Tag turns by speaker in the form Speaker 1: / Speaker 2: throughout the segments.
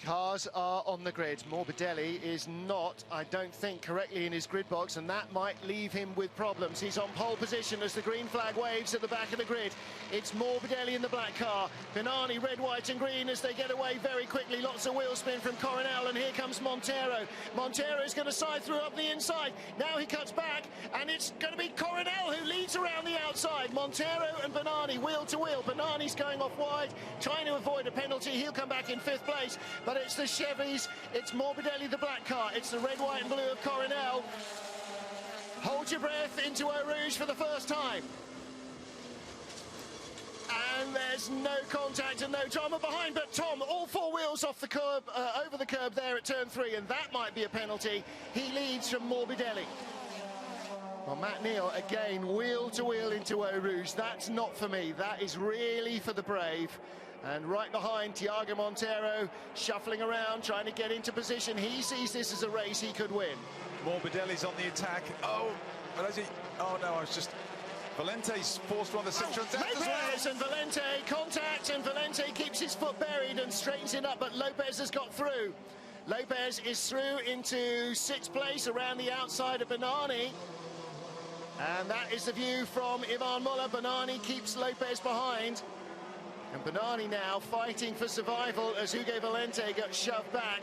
Speaker 1: Cars are on the grid. Morbidelli is not, I don't think, correctly in his grid box, and that might leave him with problems. He's on pole position as the green flag waves at the back of the grid. It's Morbidelli in the black car. Benani, red, white and green as they get away very quickly. Lots of wheel spin from Coronel, and here comes Montero. Montero is going to side through up the inside. Now he cuts back, and it's going to be Coronel who leads around the outside. Montero and Benani, wheel to wheel. Benani's going off wide, trying to avoid a penalty. He'll come back in 5th place. But it's the Chevys, it's Morbidelli the black car, it's the red, white and blue of Coronel. Hold your breath into Eau Rouge for the first time. And there's no contact and no drama behind, but Tom, all 4 wheels off the curb, over the curb there at turn 3, and that might be a penalty. He leads from Morbidelli. Well, Matt Neal again, wheel to wheel into Eau Rouge. That's not for me, that is really for the brave. And right behind, Thiago Montero shuffling around, trying to get into position. He sees this as a race he could win.
Speaker 2: Morbidelli's on the attack. Oh, but he? Oh no, I was just... Valente's forced on the Citroen's out as well.
Speaker 1: And Valente, contact, and Valente keeps his foot buried and straightens it up, but Lopez has got through. Lopez is through into 6th place around the outside of Benani. And that is the view from Ivan Muller. Benani keeps Lopez behind. And Benani now fighting for survival as Hugo Valente got shoved back.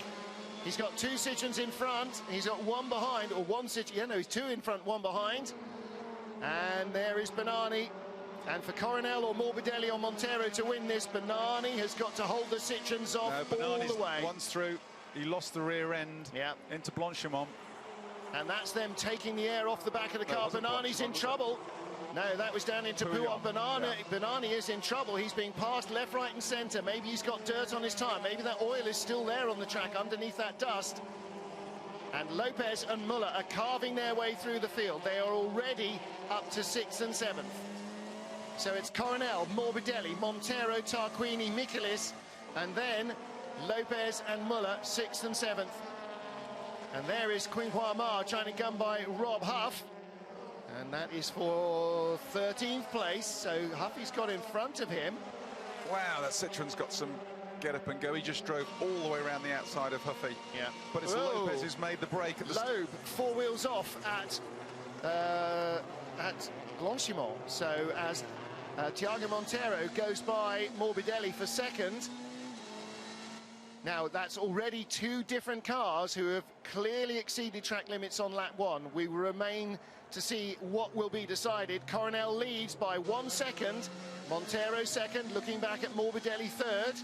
Speaker 1: He's got 2 Citroens in front. He's got 1 behind, or 1 Citroen. Yeah, no, he's 2 in front, 1 behind. And there is Benani. And for Coronel or Morbidelli or Montero to win this, Benani has got to hold the Citroens off all the way.
Speaker 2: Once through, he lost the rear end into Blanchimont.
Speaker 1: And that's them taking the air off the back of the car. Benani's in trouble. No, that was down into Pouon. Benani is in trouble. He's being passed left, right and centre. Maybe he's got dirt on his tyre. Maybe that oil is still there on the track underneath that dust. And Lopez and Muller are carving their way through the field. They are already up to 6th and 7th. So it's Coronel, Morbidelli, Montero, Tarquini, Michelis, and then Lopez and Muller, 6th and 7th. And there is Quinquamar trying to gun by Rob Huff. And that is for 13th place, so Huffy's got in front of him.
Speaker 2: Wow, that Citroen's got some get up and go. He just drove all the way around the outside of Huffy.
Speaker 1: Yeah.
Speaker 2: But it's Lopez who's made the break at the
Speaker 1: Loeb, 4 wheels off at Blanchimont. So as Thiago Montero goes by Morbidelli for 2nd. Now, that's already 2 different cars who have clearly exceeded track limits on lap 1. We remain to see what will be decided. Coronel leads by 1 second. Montero 2nd, looking back at Morbidelli 3rd.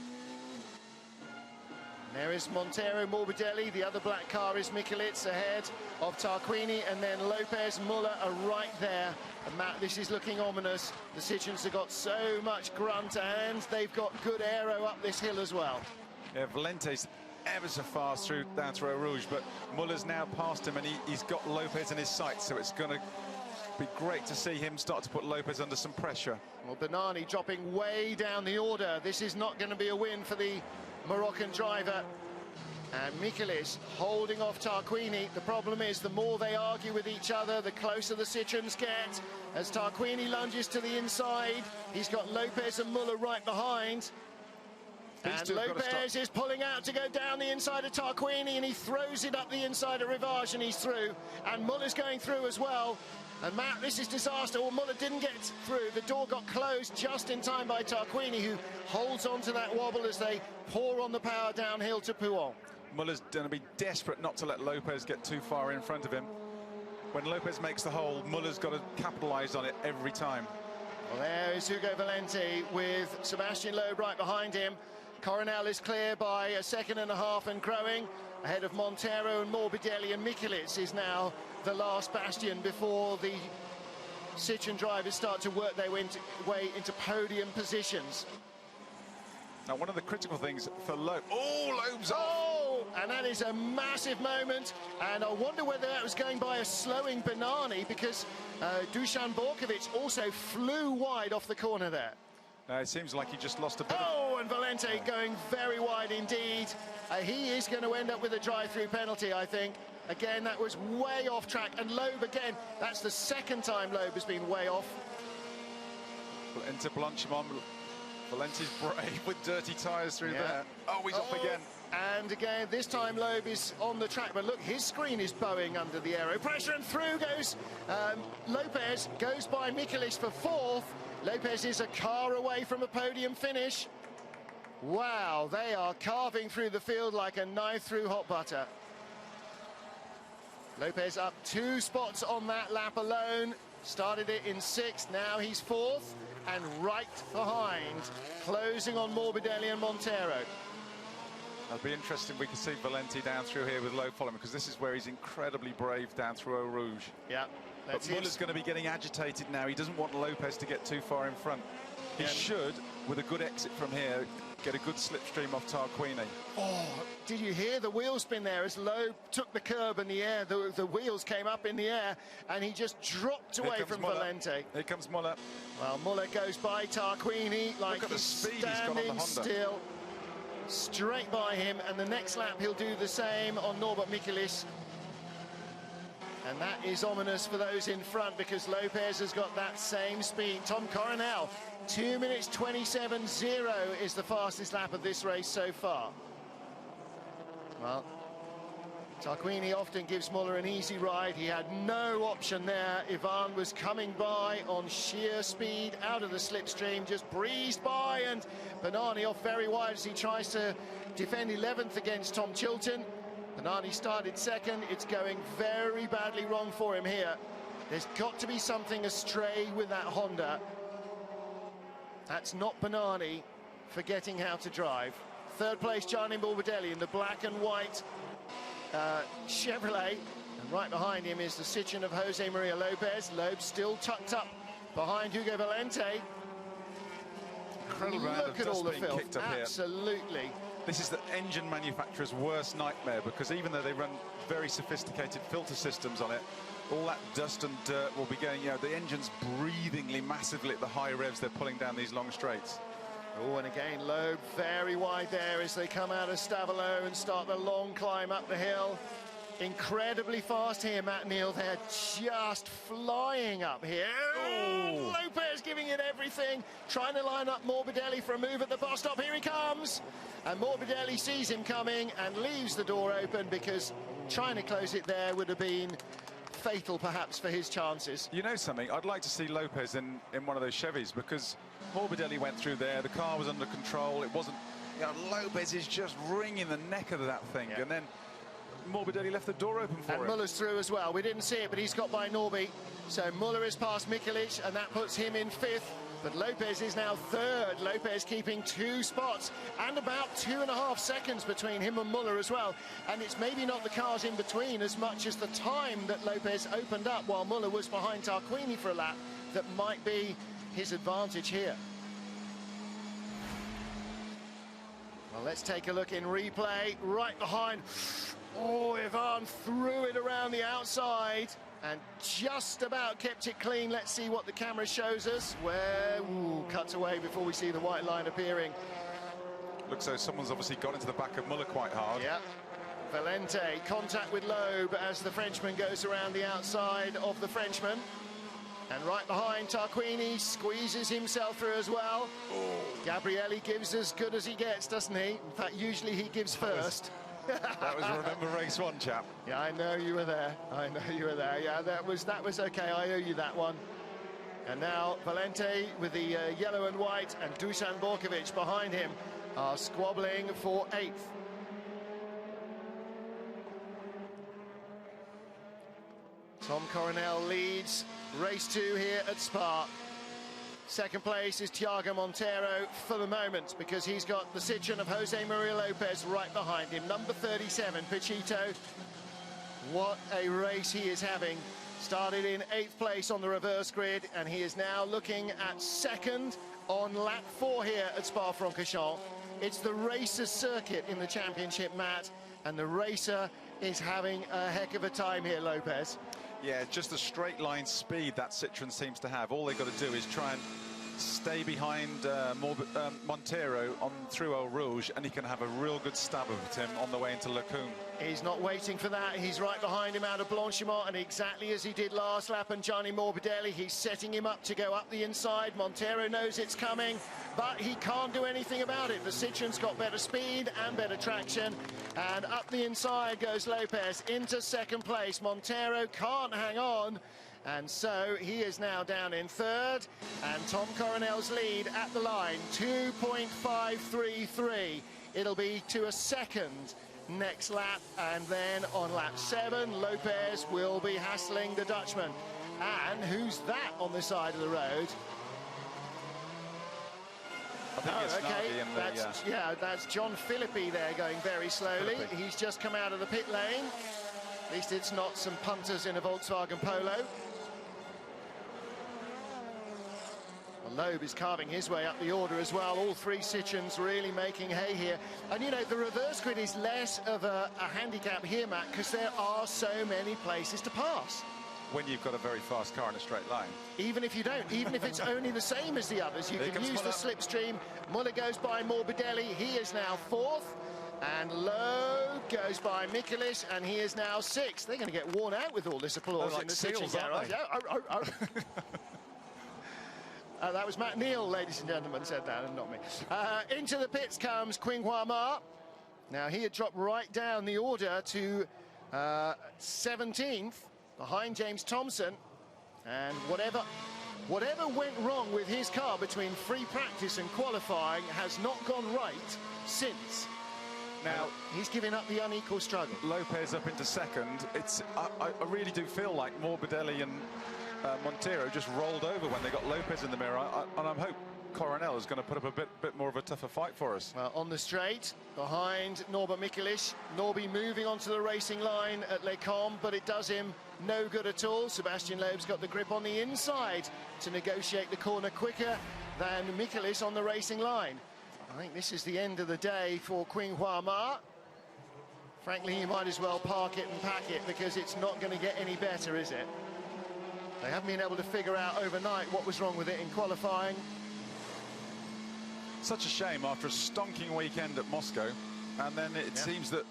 Speaker 1: There is Montero, Morbidelli. The other black car is Michelis ahead of Tarquini, and then Lopez, Muller are right there. And Matt, this is looking ominous. The Citroens have got so much grunt, and they've got good aero up this hill as well.
Speaker 2: Yeah, Valente's ever so fast through down to Eau Rouge, but Muller's now past him, and he's got Lopez in his sights, so it's going to be great to see him start to put Lopez under some pressure.
Speaker 1: Well, Benani dropping way down the order. This is not going to be a win for the Moroccan driver. And Michelis holding off Tarquini. The problem is the more they argue with each other, the closer the Citroens get. As Tarquini lunges to the inside, he's got Lopez and Muller right behind. And Lopez is pulling out to go down the inside of Tarquini, and he throws it up the inside of Rivage, and he's through. And Muller's going through as well. And Matt, this is disaster. Well, Muller didn't get through. The door got closed just in time by Tarquini, who holds on to that wobble as they pour on the power downhill to Pouon.
Speaker 2: Muller's going to be desperate not to let Lopez get too far in front of him. When Lopez makes the hole, Muller's got to capitalise on it every time.
Speaker 1: Well, there is Hugo Valente with Sebastian Loeb right behind him. Coronel is clear by 1.5 seconds and growing, ahead of Montero and Morbidelli, and Michelis is now the last bastion before the Citroen drivers start to work their way into podium positions.
Speaker 2: Now, one of the critical things for Loeb... Oh, Loeb's off!
Speaker 1: Oh, and that is a massive moment, and I wonder whether that was going by a slowing Benani, because Dusan Borkovic also flew wide off the corner there.
Speaker 2: It seems like he just lost a bit.
Speaker 1: Oh, and Valente going very wide indeed. He is going to end up with a drive-through penalty, I think. Again, that was way off track. And Loeb again, that's the 2nd time Loeb has been way off.
Speaker 2: Into Blanchimont, Valenti's brave with dirty tyres through there. Oh, he's off again.
Speaker 1: And again, this time Loeb is on the track, but look, his screen is bowing under the aero pressure, and through goes Lopez, goes by Mikulic for fourth. Lopez is a car away from a podium finish. Wow, they are carving through the field like a knife through hot butter. Lopez up 2 spots on that lap alone. Started it in 6th, now he's 4th, and right behind, closing on Morbidelli and Montero.
Speaker 2: It'll be interesting. We can see Valenti down through here with Loeb following, because this is where he's incredibly brave down through Eau Rouge.
Speaker 1: Yeah.
Speaker 2: But Muller's going to be getting agitated now. He doesn't want Lopez to get too far in front. He should, with a good exit from here, get a good slipstream off Tarquini.
Speaker 1: Oh, did you hear the wheel spin there as Loeb took the curb in the air? The wheels came up in the air and he just dropped away from Valenti.
Speaker 2: Here comes Muller.
Speaker 1: Well, Muller goes by Tarquini like he's standing still. Straight by him, and the next lap he'll do the same on Norbert Mikulic. And that is ominous for those in front, because Lopez has got that same speed. Tom Coronel, 2 minutes 27.0 is the fastest lap of this race so far. Well, Tarquini often gives Muller an easy ride. He had no option there. Ivan was coming by on sheer speed out of the slipstream, just breezed by, and Bernani off very wide as he tries to defend 11th against Tom Chilton. Bernani started 2nd. It's going very badly wrong for him here. There's got to be something astray with that Honda. That's not Bernani forgetting how to drive. 3rd place, Gianni Morbidelli in the black and white Chevrolet, and right behind him is the Citroen of Jose Maria Lopez. Loeb still tucked up behind Hugo Valente. Look at all the filth. Absolutely.
Speaker 2: This is the engine manufacturer's worst nightmare, because even though they run very sophisticated filter systems on it, all that dust and dirt will be going, the engine's breathingly massively at the high revs they're pulling down these long straights.
Speaker 1: Oh, and again, Loeb very wide there as they come out of Stavelot and start the long climb up the hill. Incredibly fast here, Matt Neal. They're just flying up here. Oh. Lopez giving it everything, trying to line up Morbidelli for a move at the bus stop. Here he comes. And Morbidelli sees him coming and leaves the door open, because trying to close it there would have been fatal, perhaps, for his chances.
Speaker 2: You know something? I'd like to see Lopez in one of those Chevys, because Morbidelli went through there, the car was under control, it wasn't, Lopez is just wringing the neck of that thing, and then Morbidelli left the door open for him.
Speaker 1: And Muller's through as well. We didn't see it, but he's got by Norby. So Muller is past Mikulic, and that puts him in 5th. But Lopez is now 3rd. Lopez keeping 2 spots and about 2.5 seconds between him and Muller as well. And it's maybe not the cars in between as much as the time that Lopez opened up while Muller was behind Tarquini for a lap that might be his advantage here. Well, let's take a look in replay. Right behind. Oh, Ivan threw it around the outside and just about kept it clean. Let's see what the camera shows us. Where, cuts away before we see the white line appearing.
Speaker 2: Looks like someone's obviously got into the back of Muller quite hard.
Speaker 1: Yeah. Valente, contact with Loeb as the Frenchman goes around the outside of the Frenchman. And right behind, Tarquini squeezes himself through as well. Oh. Gabrielli gives as good as he gets, doesn't he? In fact, usually he gives first.
Speaker 2: That was Remember Race 1, chap.
Speaker 1: Yeah, I know you were there. I know you were there. Yeah, that was okay. I owe you that one. And now Valente with the yellow and white, and Dusan Borkovic behind him are squabbling for 8th. Tom Coronel leads race 2 here at Spa. 2nd place is Thiago Montero for the moment, because he's got the Citroen of Jose Maria Lopez right behind him. Number 37, Pachito. What a race he is having. Started in 8th place on the reverse grid, and he is now looking at 2nd on lap 4 here at Spa-Francorchamps. It's the racer's circuit in the championship, Matt, and the racer is having a heck of a time here, Lopez.
Speaker 2: Yeah, just a straight line speed that Citroen seems to have. All they've got to do is try and stay behind Montero on through Eau Rouge, and he can have a real good stab at him on the way into Lacombe.
Speaker 1: He's not waiting for that. He's right behind him out of Blanchimont, and exactly as he did last lap, and Gianni Morbidelli, he's setting him up to go up the inside. Montero knows it's coming, but he can't do anything about it. The Citroen's got better speed and better traction, and up the inside goes Lopez into second place. Montero can't hang on, and so he is now down in third, and Tom Coronel's lead at the line, 2.533. It'll be to a second next lap, and then on lap 7, Lopez will be hassling the Dutchman. And who's that on the side of the road?
Speaker 2: I think it's
Speaker 1: okay, that's John Philippi there going very slowly. He's just come out of the pit lane. At least it's not some punters in a Volkswagen Polo. Loeb is carving his way up the order as well. All three Citroens really making hay here. And, you know, the reverse grid is less of a handicap here, Matt, because there are so many places to pass.
Speaker 2: When you've got a very fast car in a straight line.
Speaker 1: Even if you don't, even if it's only the same as the others, you can use the slipstream. Muller goes by Morbidelli. He is now fourth. And Loeb goes by Mikulis, and he is now sixth. They're going to get worn out with all this applause in the Citroen garage. That was Matt Neal, ladies and gentlemen, said that, and not me. Into the pits comes Quing Hua Ma. Now, he had dropped right down the order to 17th, behind James Thompson. And whatever went wrong with his car between free practice and qualifying has not gone right since. Now, he's giving up the unequal struggle.
Speaker 2: Lopez up into second. I really do feel like Morbidelli and Montero just rolled over when they got Lopez in the mirror, and I hope Coronel is going to put up a bit more of a tougher fight for us.
Speaker 1: Well, on the straight, behind Norbert Mikulis. Norby moving onto the racing line at Les Combes, but it does him no good at all. Sebastian Loeb's got the grip on the inside to negotiate the corner quicker than Mikulis on the racing line. I think this is the end of the day for Quing Hua Ma. Frankly, you might as well park it and pack it, because it's not going to get any better, is it? They haven't been able to figure out overnight what was wrong with it in qualifying.
Speaker 2: Such a shame after a stonking weekend at Moscow, and then it seems that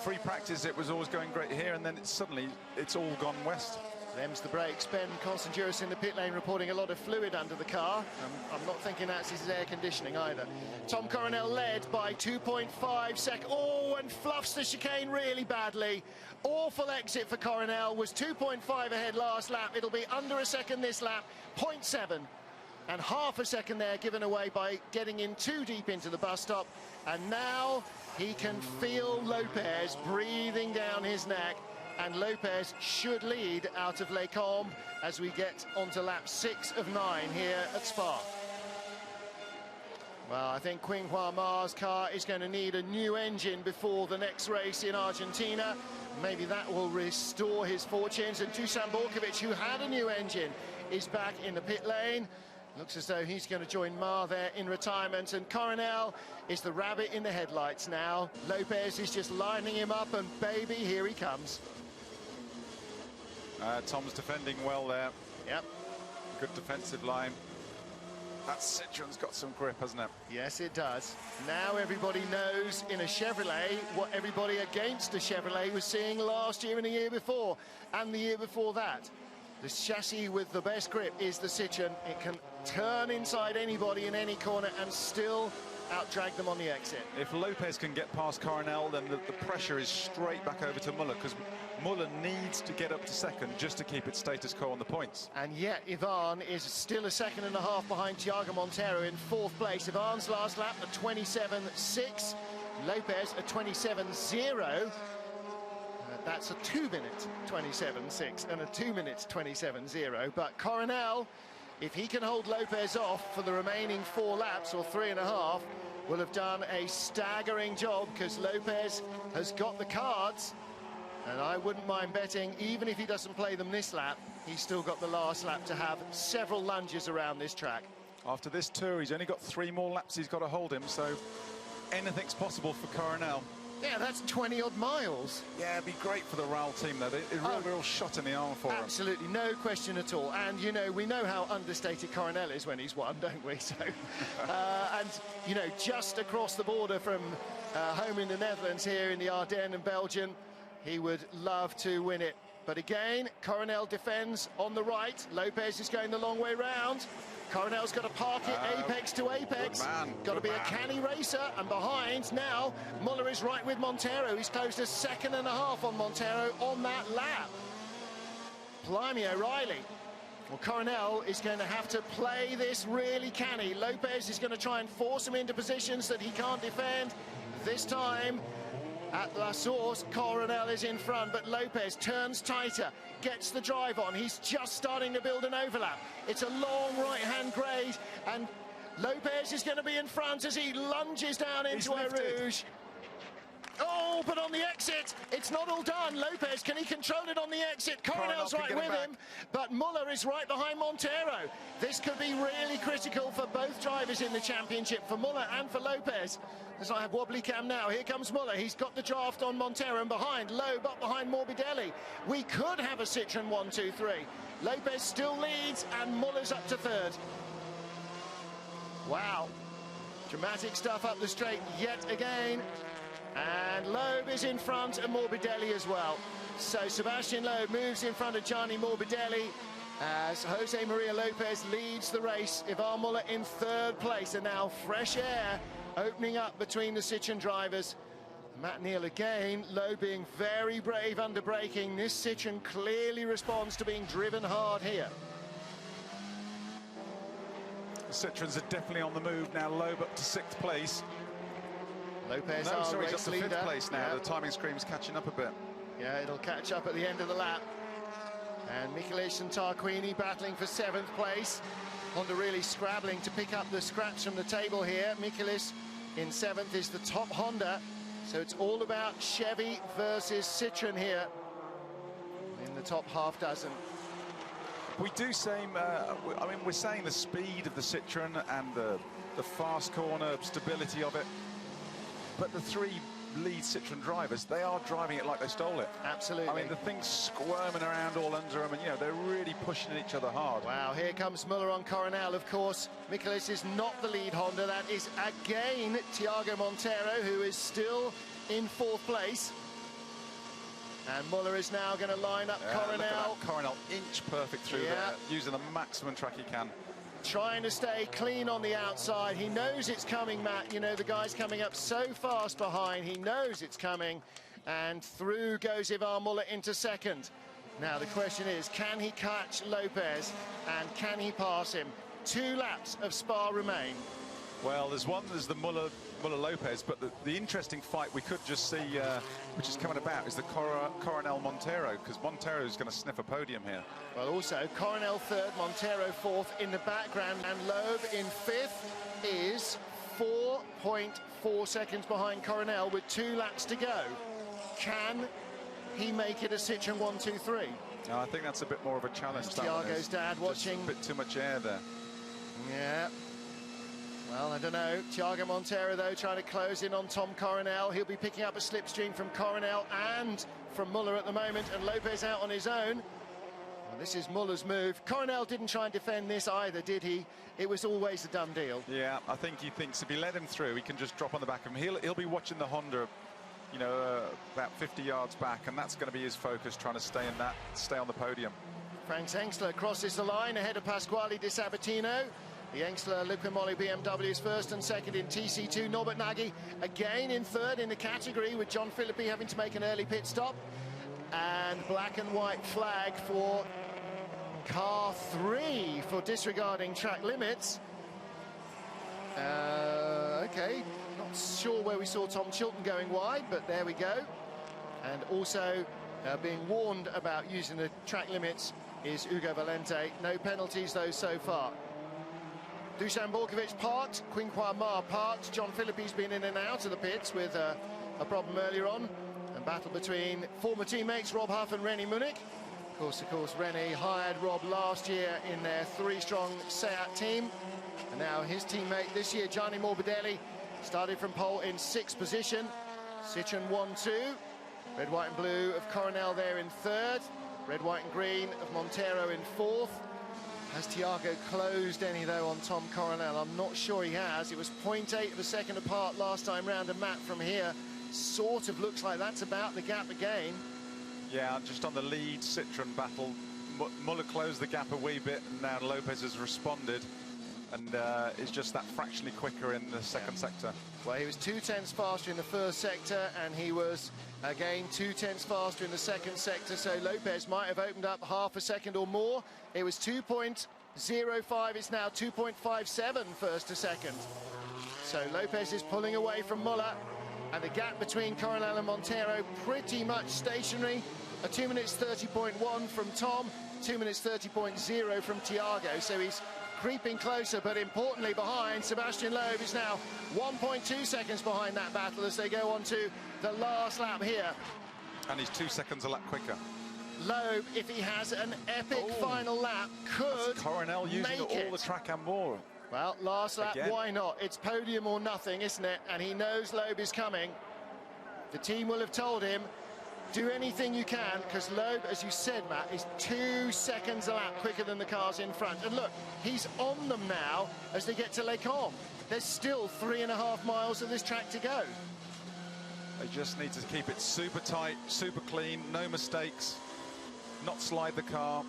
Speaker 2: free practice, it was always going great here, and then suddenly it's all gone west.
Speaker 1: Them's the brakes. Ben Constanduris in the pit lane reporting a lot of fluid under the car. I'm not thinking that's his air conditioning either. Tom Coronel led by 2.5 seconds. Oh, and fluffs the chicane really badly. Awful exit for Coronel. Was 2.5 ahead last lap. It'll be under a second this lap. 0.7. And half a second there given away by getting in too deep into the bus stop. And now he can feel Lopez breathing down his neck. And Lopez should lead out of Les Combes as we get onto lap 6 of 9 here at Spa. Well, I think Quing Hua Ma's car is going to need a new engine before the next race in Argentina. Maybe that will restore his fortunes. And Dusan Borkovic, who had a new engine, is back in the pit lane. Looks as though he's going to join Ma there in retirement. And Coronel is the rabbit in the headlights now. Lopez is just lining him up, and baby, here he comes.
Speaker 2: Tom's defending well there.
Speaker 1: Yep.
Speaker 2: Good defensive line. That Citroen's got some grip, hasn't it?
Speaker 1: Yes, it does. Now everybody knows in a Chevrolet what everybody against a Chevrolet was seeing last year and the year before, and the year before that. The chassis with the best grip is the Citroen. It can turn inside anybody in any corner and still out-drag them on the exit.
Speaker 2: If Lopez can get past Coronel, then the pressure is straight back over to Muller, because Muller needs to get up to second just to keep it status quo on the points.
Speaker 1: And yet Ivan is still a second and a half behind Thiago Montero in fourth place. Ivan's last lap at 27.6, Lopez at 27.0. That's a 2-minute 27.6 and a 2-minute 27.0. But Coronel, if he can hold Lopez off for the remaining 4 laps, or 3.5, will have done a staggering job, because Lopez has got the cards. And I wouldn't mind betting, even if he doesn't play them this lap, he's still got the last lap to have several lunges around this track.
Speaker 2: After this tour, he's only got 3 more laps he's got to hold him, so anything's possible for Coronel.
Speaker 1: Yeah, that's 20-odd miles.
Speaker 2: Yeah, it'd be great for the RAL team, though. A real shot in the arm for them.
Speaker 1: Absolutely, no question at all. And, you know, we know how understated Coronel is when he's won, don't we? So, and, you know, just across the border from home in the Netherlands here in the Ardennes and Belgium, he would love to win it. But again, Coronel defends on the right. Lopez is going the long way round. Coronel's got to park it apex to apex. Got to be a canny racer. And behind now, Muller is right with Montero. He's closed a second and a half on Montero on that lap. Blimey O'Reilly. Well, Coronel is going to have to play this really canny. Lopez is going to try and force him into positions that he can't defend. This time, at La Source, Coronel is in front, but Lopez turns tighter, gets the drive on. He's just starting to build an overlap. It's a long right-hand grade, and Lopez is going to be in front as he lunges down into Eau Rouge. Oh, but on the exit, it's not all done. Lopez, can he control it on the exit? Coronel's right with him, but Muller is right behind Montero. This could be really critical for both drivers in the championship, for Muller and for Lopez. As I have wobbly cam now, here comes Muller. He's got the draft on Montero, and behind, Loeb up behind Morbidelli. We could have a Citroën 1-2-3. Lopez still leads, and Muller's up to third. Wow. Dramatic stuff up the straight yet again. And Loeb is in front, and Morbidelli as well. So Sebastian Loeb moves in front of Gianni Morbidelli as Jose Maria Lopez leads the race. Ivan Muller in third place, and now fresh air opening up between the Citroën drivers. Matt Neal again, Loeb being very brave under braking. This Citroën clearly responds to being driven hard here.
Speaker 2: The Citroëns are definitely on the move now. Loeb up to 6th place.
Speaker 1: Lopez,
Speaker 2: no, sorry, he's up to
Speaker 1: leader.
Speaker 2: 5th place now.
Speaker 1: Yeah.
Speaker 2: The timing screen's catching up a bit.
Speaker 1: Yeah, it'll catch up at the end of the lap. And Michelisz and Tarquini battling for 7th place. Honda really scrabbling to pick up the scraps from the table here. Michelisz in 7th is the top Honda. So it's all about Chevy versus Citroën here in the top half dozen.
Speaker 2: We do say, I mean, we're saying the speed of the Citroën and the fast corner stability of it. But the three lead Citroën drivers, they are driving it like they stole it.
Speaker 1: Absolutely.
Speaker 2: I mean, the thing's squirming around all under them, and, you know, they're really pushing each other hard.
Speaker 1: Wow, here comes Muller on Coronel, of course. Michelisz is not the lead Honda. That is, again, Thiago Montero, who is still in 4th place. And Muller is now going to line up Coronel.
Speaker 2: Coronel inch perfect through there, using the maximum track he can.
Speaker 1: Trying to stay clean on the outside. He knows it's coming, Matt. You know, the guy's coming up so fast behind. He knows it's coming. And through goes Ivan Muller into 2nd. Now, the question is, can he catch Lopez? And can he pass him? 2 laps of Spa remain.
Speaker 2: Well, there's the Muller-Lopez, but the interesting fight we could just see, which is coming about, is the Coronel-Montero, because Montero is going to sniff a podium here.
Speaker 1: Well, also, Coronel 3rd, Montero 4th in the background, and Loeb in 5th is 4.4 seconds behind Coronel with 2 laps to go. Can he make it a Citroën 1-2-3?
Speaker 2: No, I think that's a bit more of a challenge.
Speaker 1: Thiago's dad watching.
Speaker 2: Just a bit too much air there.
Speaker 1: Yeah. Well, I don't know. Thiago Montero, though, trying to close in on Tom Coronel. He'll be picking up a slipstream from Coronel and from Muller at the moment, and Lopez out on his own. Well, this is Muller's move. Coronel didn't try and defend this either, did he? It was always a done deal.
Speaker 2: Yeah, I think he thinks if he let him through, he can just drop on the back of him. He'll be watching the Honda, you know, about 50 yards back, and that's going to be his focus, trying to stay on the podium.
Speaker 1: Frank Engstler crosses the line ahead of Pasquale Di Sabatino. The Engstler Luca Molli BMW is 1st and 2nd in TC2. Norbert Nagy again in 3rd in the category, with John Philippi having to make an early pit stop. And black and white flag for car 3 for disregarding track limits. Okay, not sure where we saw Tom Chilton going wide, but there we go. And also being warned about using the track limits is Ugo Valente. No penalties, though, so far. Dusan Borkovic parked, Quinquan Mar parked. John Philippi's been in and out of the pits with a problem earlier on. And battle between former teammates Rob Huff and Rennie Munich. Of course, Rennie hired Rob last year in their 3-strong Seat team. And now his teammate this year, Gianni Morbidelli, started from pole in 6th position. Citroen 1-2. Red, white and blue of Coronel there in third. Red, white and green of Montero in fourth. Has Thiago closed any, though, on Tom Coronel? I'm not sure he has. It was 0.8 of a second apart last time round, and Matt, from here, sort of looks like that's about the gap again.
Speaker 2: Yeah, just on the lead Citroen battle, Muller closed the gap a wee bit, and now Lopez has responded and is just that fractionally quicker in the second sector.
Speaker 1: Well, he was 0.2 faster in the first sector, and he was, again, 0.2 faster in the second sector, so Lopez might have opened up half a second or more. It was 2.05, it's now 2.57 first to second. So Lopez is pulling away from Muller, and the gap between Coronel and Montero pretty much stationary. A 2 minutes 30.1 from Tom, 2 minutes 30.0 from Thiago, so he's creeping closer, but importantly behind, Sebastian Loeb is now 1.2 seconds behind that battle as they go on to the last lap here.
Speaker 2: And he's 2 seconds a lap quicker.
Speaker 1: Loeb, if he has an epic final lap, could
Speaker 2: Coronel using all the track and more.
Speaker 1: Well, last lap,
Speaker 2: again.
Speaker 1: Why not? It's podium or nothing, isn't it? And he knows Loeb is coming. The team will have told him, do anything you can, because Loeb, as you said, Matt, is 2 seconds a lap quicker than the cars in front. And look, he's on them now as they get to Les Combes. There's still 3.5 miles of this track to go.
Speaker 2: They just need to keep it super tight, super clean, no mistakes, not slide the car.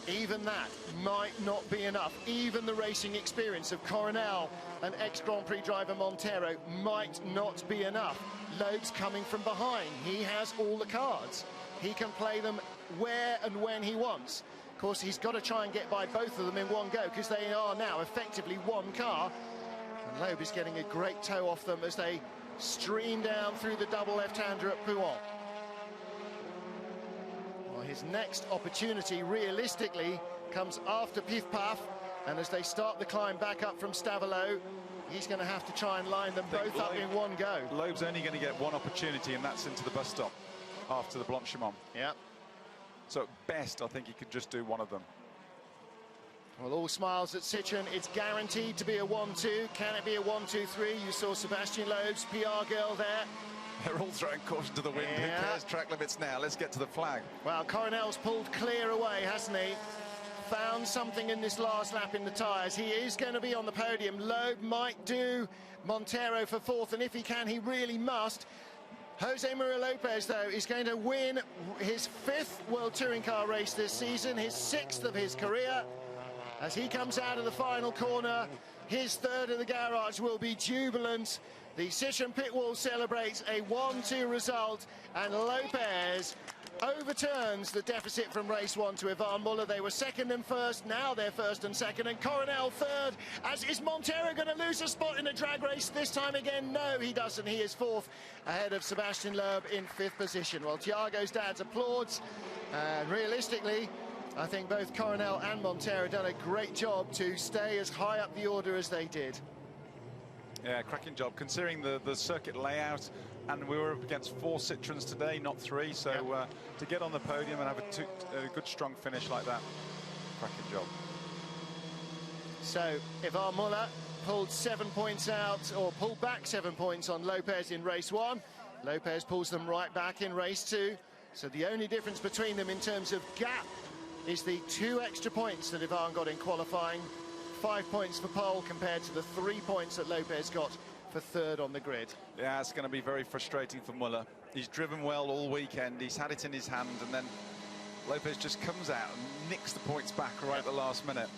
Speaker 1: Even that might not be enough. Even the racing experience of Coronel and ex-Grand Prix driver Montero might not be enough. Loeb's coming from behind. He has all the cards. He can play them where and when he wants. Of course, he's got to try and get by both of them in one go, because they are now effectively one car. And Loeb is getting a great toe off them as they stream down through the double left-hander at Pouhon. Well, his next opportunity, realistically, comes after Pif Paf, and as they start the climb back up from Stavelot, he's going to have to try and line them both up in one go.
Speaker 2: Loeb's only going to get one opportunity, and that's into the bus stop after the Blanchimont.
Speaker 1: Yeah.
Speaker 2: So at best, I think he could just do one of them.
Speaker 1: Well, all smiles at Citroen. It's guaranteed to be a 1-2. Can it be a 1-2-3? You saw Sebastian Loeb's PR girl there.
Speaker 2: They're all throwing caution to the wind.
Speaker 1: Yeah.
Speaker 2: Who cares track limits now? Let's get to the flag.
Speaker 1: Well, Coronel's pulled clear away, hasn't he? Found something in this last lap in the tyres. He is going to be on the podium. Loeb might do Montero for fourth, and if he can, he really must. Jose Maria Lopez, though, is going to win his 5th World Touring Car race this season, his 6th of his career. As he comes out of the final corner, his 3rd of the garage will be jubilant. The Citroen pit wall celebrates a 1-2 result, and Lopez overturns the deficit from race 1 to Ivan Muller. They were second and first, now they're first and second, and Coronel third. As is Montero going to lose a spot in a drag race this time again? No, he doesn't. He is fourth, ahead of Sebastian Loeb in 5th position. Well, Thiago's dad's applauds, and realistically, I think both Coronel and Montero done a great job to stay as high up the order as they did.
Speaker 2: Yeah, cracking job, considering the circuit layout, and we were up against 4 Citroens today, not 3, so to get on the podium and have a good, strong finish like that, cracking job.
Speaker 1: So, Ivan Muller pulled 7 points out, or pulled back 7 points on Lopez in race 1. Lopez pulls them right back in race 2. So the only difference between them in terms of gap is the 2 extra points that Ivan got in qualifying. 5 points for pole compared to the 3 points that Lopez got for 3rd on the grid.
Speaker 2: Yeah, it's going to be very frustrating for Muller. He's driven well all weekend, he's had it in his hand, and then Lopez just comes out and nicks the points back right at the last minute.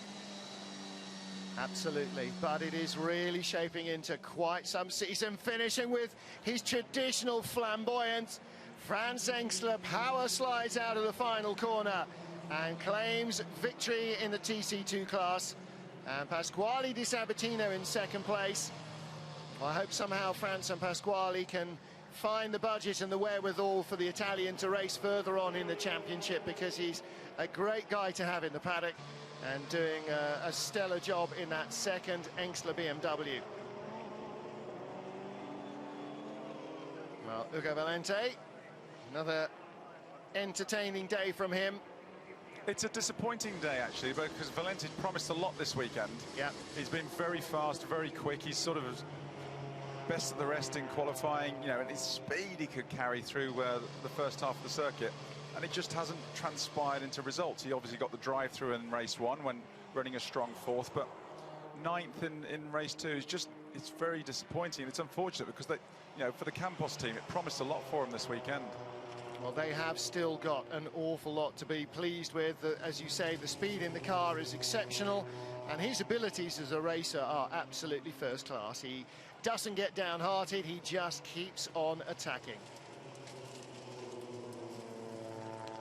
Speaker 1: Absolutely, but it is really shaping into quite some season, finishing with his traditional flamboyant. Franz Engstler power slides out of the final corner and claims victory in the TC2 class. And Pasquale Di Sabatino in 2nd place. Well, I hope somehow Franz and Pasquale can find the budget and the wherewithal for the Italian to race further on in the championship, because he's a great guy to have in the paddock and doing a stellar job in that 2nd Engstler BMW. Well, Ugo Valente, another entertaining day from him.
Speaker 2: It's a disappointing day, actually, because Valenti's promised a lot this weekend.
Speaker 1: Yeah.
Speaker 2: He's been very fast, very quick. He's sort of best of the rest in qualifying, you know, and his speed he could carry through the first half of the circuit, and it just hasn't transpired into results. He obviously got the drive-through in race 1 when running a strong 4th, but 9th in race 2 is just, it's very disappointing. It's unfortunate because they, you know, for the Campos team, it promised a lot for them this weekend.
Speaker 1: Well, they have still got an awful lot to be pleased with. As you say, the speed in the car is exceptional, and his abilities as a racer are absolutely first class. He doesn't get downhearted, he just keeps on attacking.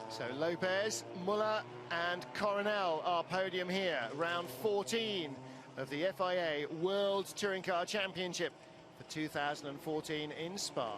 Speaker 1: So Lopez, Muller and Coronel are podium here. Round 14 of the FIA World Touring Car Championship for 2014 in Spa.